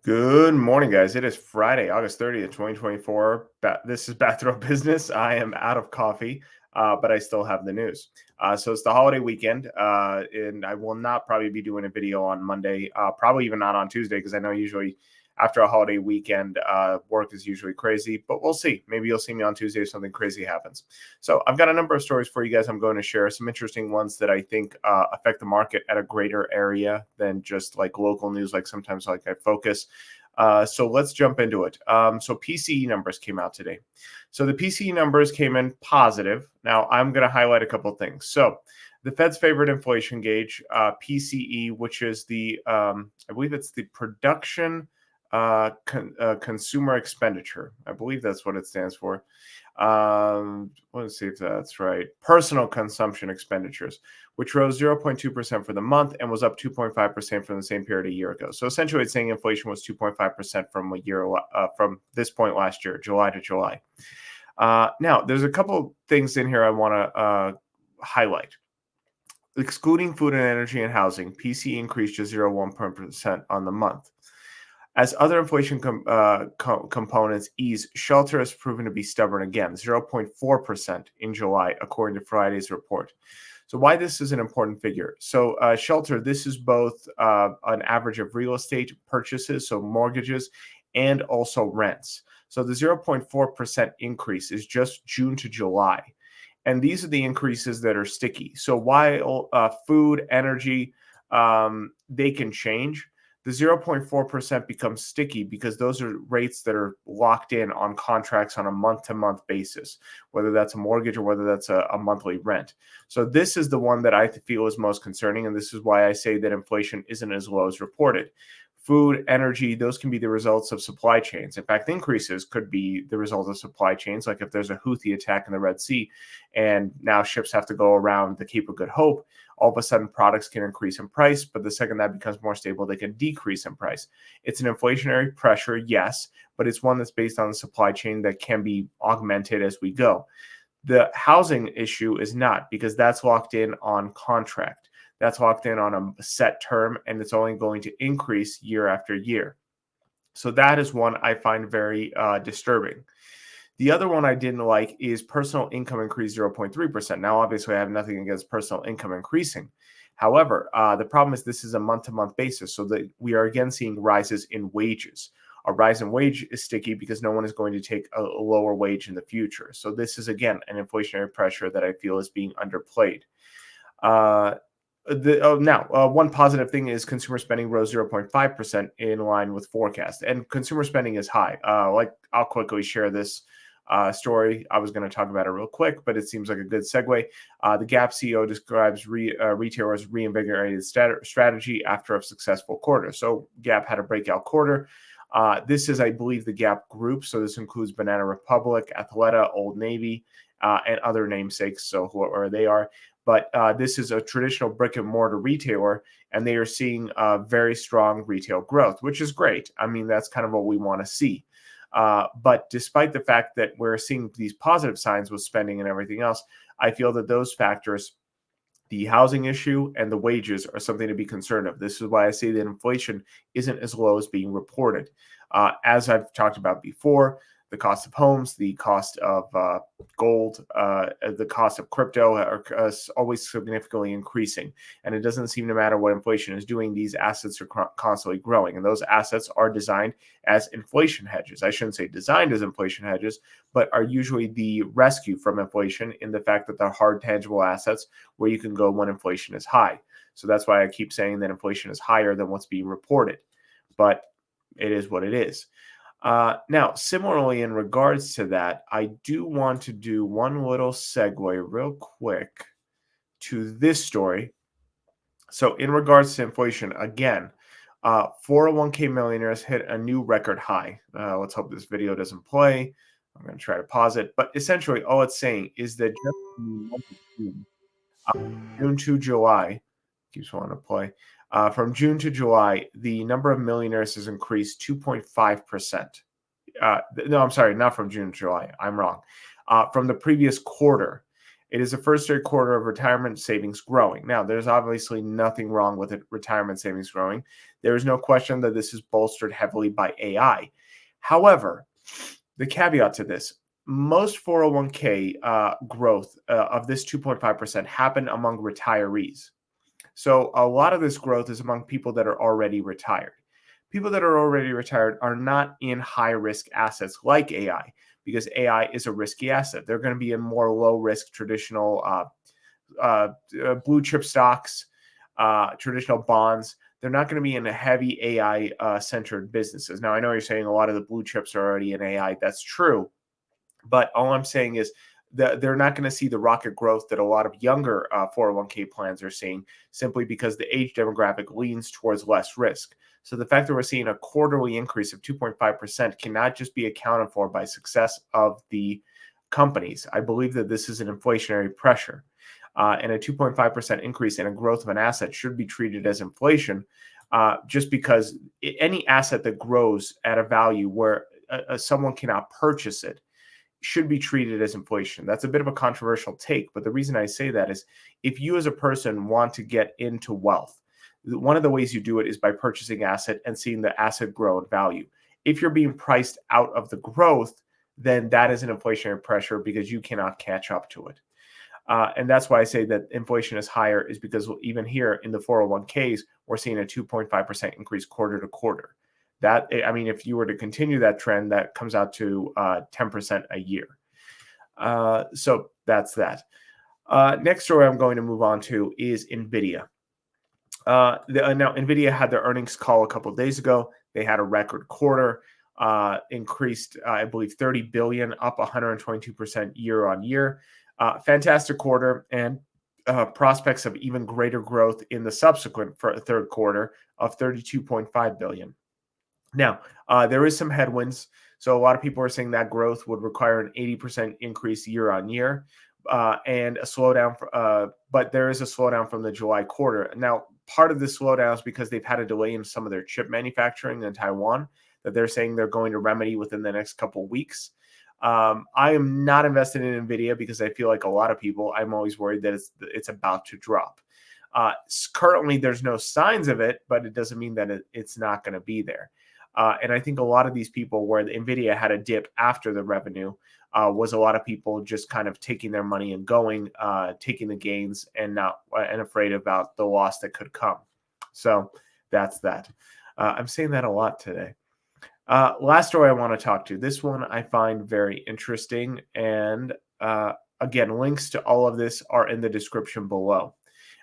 Good morning, guys. It is Friday, August 30th, 2024. This is Bathrobe Business. I am out of coffee, but I still have the news. So it's the holiday weekend, and I will not probably be doing a video on Monday, probably even not on Tuesday, because I know usually after a holiday weekend, work is usually crazy, but we'll see. Maybe you'll see me on Tuesday if something crazy happens. So I've got a number of stories for you guys. I'm going to share some interesting ones that I think affect the market at a greater area than just like local news, like sometimes like I focus. So let's jump into it. So PCE numbers came out today. So the PCE numbers came in positive. Now I'm going to highlight a couple of things. So the Fed's favorite inflation gauge, PCE, which is I believe it's the production consumer expenditure. I believe that's what it stands for. Let's see if that's right. Personal consumption expenditures, which rose 0.2% for the month and was up 2.5% from the same period a year ago. So essentially, it's saying inflation was 2.5% from from this point last year, July to July. Now, there's a couple things in here I want to highlight. Excluding food and energy and housing, PC increased to 0.1% on the month. As other inflation components ease, shelter has proven to be stubborn again, 0.4% in July, according to Friday's report. So why this is an important figure. So shelter, this is both an average of real estate purchases, so mortgages, and also rents. So the 0.4% increase is just June to July. And these are the increases that are sticky. So while food, energy, they can change, the 0.4% becomes sticky because those are rates that are locked in on contracts on a month-to-month basis, whether that's a mortgage or whether that's a monthly rent. So this is the one that I feel is most concerning, and this is why I say that inflation isn't as low as reported. Food, energy, those can be the results of supply chains. In fact, increases could be the result of supply chains, like if there's a Houthi attack in the Red Sea and now ships have to go around the Cape of Good Hope, all of a sudden products can increase in price, but the second that becomes more stable, they can decrease in price. It's an inflationary pressure, yes, but it's one that's based on the supply chain that can be augmented as we go. The housing issue is not, because that's locked in on contract. That's locked in on a set term, and it's only going to increase year after year. So that is one I find very disturbing. The other one I didn't like is personal income increased 0.3%. Now, obviously, I have nothing against personal income increasing. However, the problem is this is a month-to-month basis, so that we are again seeing rises in wages. A rise in wage is sticky because no one is going to take a lower wage in the future. So this is, again, an inflationary pressure that I feel is being underplayed. One positive thing is consumer spending rose 0.5% in line with forecast, and consumer spending is high. I'll quickly share this story. I was going to talk about it real quick, but it seems like a good segue. The Gap CEO describes retailers' reinvigorated strategy after a successful quarter. So Gap had a breakout quarter. This is, I believe, the Gap group. So this includes Banana Republic, Athleta, Old Navy, and other namesakes. So whoever they are. But this is a traditional brick and mortar retailer, and they are seeing very strong retail growth, which is great. I mean, that's kind of what we want to see. But despite the fact that we're seeing these positive signs with spending and everything else, I feel that those factors, the housing issue and the wages, are something to be concerned of. This is why I say that inflation isn't as low as being reported. As I've talked about before, the cost of homes, the cost of gold, the cost of crypto are always significantly increasing. And it doesn't seem to matter what inflation is doing, these assets are constantly growing. And those assets are designed as inflation hedges. I shouldn't say designed as inflation hedges, but are usually the rescue from inflation in the fact that they're hard, tangible assets where you can go when inflation is high. So that's why I keep saying that inflation is higher than what's being reported. But it is what it is. Now, similarly, in regards to that, I do want to do one little segue real quick to this story. So in regards to inflation, again, 401k millionaires hit a new record high. Let's hope this video doesn't play. I'm going to try to pause it. But essentially, all it's saying is that just in the month of June to July, keeps wanting to play. From June to July, the number of millionaires has increased 2.5%. No, I'm sorry, not from June to July. I'm wrong. From the previous quarter. It is the first straight quarter of retirement savings growing. Now, there's obviously nothing wrong with it, retirement savings growing. There is no question that this is bolstered heavily by AI. However, the caveat to this, most 401k growth of this 2.5% happened among retirees. So a lot of this growth is among people that are already retired. People that are already retired are not in high risk assets like AI because AI is a risky asset. They're going to be in more low risk traditional blue chip stocks, traditional bonds. They're not going to be in a heavy AI centered businesses. Now, I know you're saying a lot of the blue chips are already in AI. That's true. But all I'm saying is that they're not going to see the rocket growth that a lot of younger 401k plans are seeing simply because the age demographic leans towards less risk. So the fact that we're seeing a quarterly increase of 2.5% cannot just be accounted for by success of the companies. I believe that this is an inflationary pressure. And a 2.5% increase in a growth of an asset should be treated as inflation just because any asset that grows at a value where someone cannot purchase it should be treated as inflation. That's a bit of a controversial take, but the reason I say that is if you as a person want to get into wealth, one of the ways you do it is by purchasing asset and seeing the asset grow in value. If you're being priced out of the growth, then that is an inflationary pressure because you cannot catch up to it. And that's why I say that inflation is higher is because even here in the 401ks, we're seeing a 2.5% increase quarter to quarter. That, I mean, if you were to continue that trend, that comes out to 10% a year. So that's that. Next story I'm going to move on to is NVIDIA. Now, NVIDIA had their earnings call a couple of days ago. They had a record quarter, increased, I believe, 30 billion, up 122% year on year. Fantastic quarter and prospects of even greater growth in the subsequent third quarter of 32.5 billion. Now, there is some headwinds. So a lot of people are saying that growth would require an 80% increase year on year and a slowdown. But there is a slowdown from the July quarter. Now, part of the slowdown is because they've had a delay in some of their chip manufacturing in Taiwan that they're saying they're going to remedy within the next couple of weeks. I am not invested in NVIDIA because I feel like a lot of people, I'm always worried that it's about to drop. Currently, there's no signs of it, but it doesn't mean that it's not going to be there. And I think a lot of these people where the NVIDIA had a dip after the revenue was a lot of people just kind of taking their money and going, taking the gains and afraid about the loss that could come. So that's that. I'm saying that a lot today. Last story I want to talk to. This one I find very interesting. And again, links to all of this are in the description below.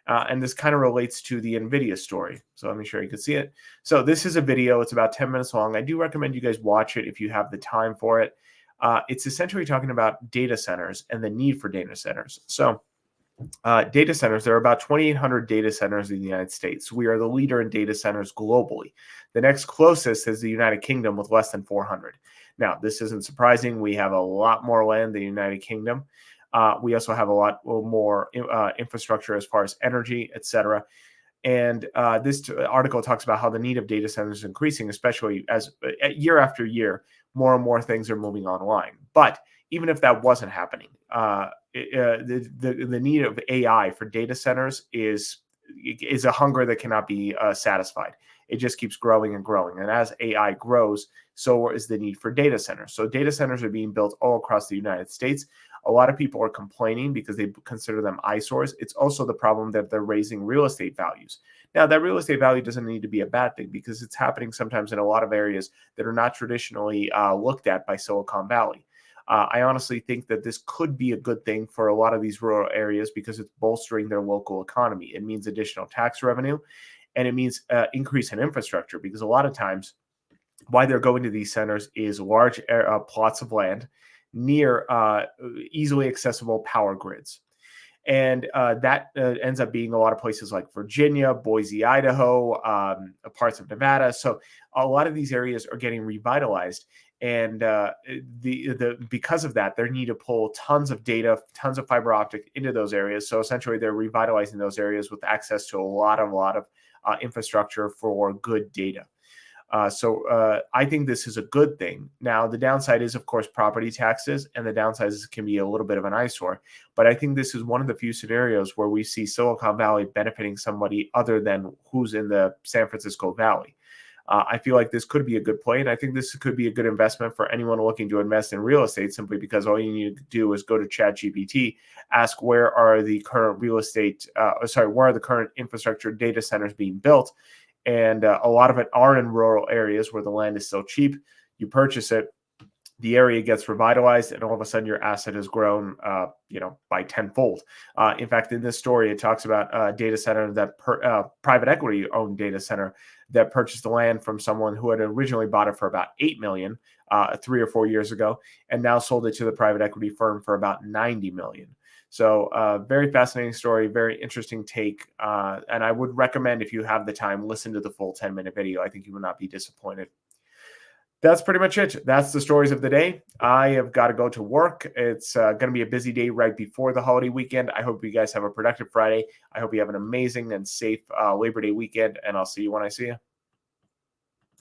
And this kind of relates to the NVIDIA story. So let me show you can see it. So this is a video. It's about 10 minutes long. I do recommend you guys watch it if you have the time for it. It's essentially talking about data centers and the need for data centers. So data centers, there are about 2,800 data centers in the United States. We are the leader in data centers globally. The next closest is the United Kingdom with less than 400. Now, this isn't surprising. We have a lot more land than the United Kingdom. We also have a lot more infrastructure as far as energy, et cetera. And this article talks about how the need of data centers is increasing, especially as year after year, more and more things are moving online. But even if that wasn't happening, the need of AI for data centers is a hunger that cannot be satisfied. It just keeps growing and growing. And as AI grows, so is the need for data centers. So data centers are being built all across the United States. A lot of people are complaining because they consider them eyesores. It's also the problem that they're raising real estate values. Now, that real estate value doesn't need to be a bad thing because it's happening sometimes in a lot of areas that are not traditionally looked at by Silicon Valley. I honestly think that this could be a good thing for a lot of these rural areas because it's bolstering their local economy. It means additional tax revenue, and it means increase in infrastructure because a lot of times why they're going to these centers is large plots of land near easily accessible power grids. And that ends up being a lot of places like Virginia, Boise, Idaho, parts of Nevada. So a lot of these areas are getting revitalized. And because of that, they need to pull tons of data, tons of fiber optic into those areas. So essentially, they're revitalizing those areas with access to a lot of infrastructure for good data. So I think this is a good thing. Now, the downside is, of course, property taxes, and the downside is it can be a little bit of an eyesore. But I think this is one of the few scenarios where we see Silicon Valley benefiting somebody other than who's in the San Francisco Valley. I feel like this could be a good play, and I think this could be a good investment for anyone looking to invest in real estate, simply because all you need to do is go to ChatGPT, ask where are the current where are the current infrastructure data centers being built, and a lot of it are in rural areas where the land is still cheap. You purchase it, the area gets revitalized, and all of a sudden your asset has grown, by tenfold. In fact, in this story, it talks about a data center private equity owned data center that purchased the land from someone who had originally bought it for about 8 million 3 or 4 years ago, and now sold it to the private equity firm for about 90 million. So, very fascinating story, very interesting take, and I would recommend, if you have the time, listen to the full 10-minute video. I think you will not be disappointed. That's pretty much it. That's the stories of the day. I have got to go to work. It's going to be a busy day right before the holiday weekend. I hope you guys have a productive Friday. I hope you have an amazing and safe Labor Day weekend, and I'll see you when I see you.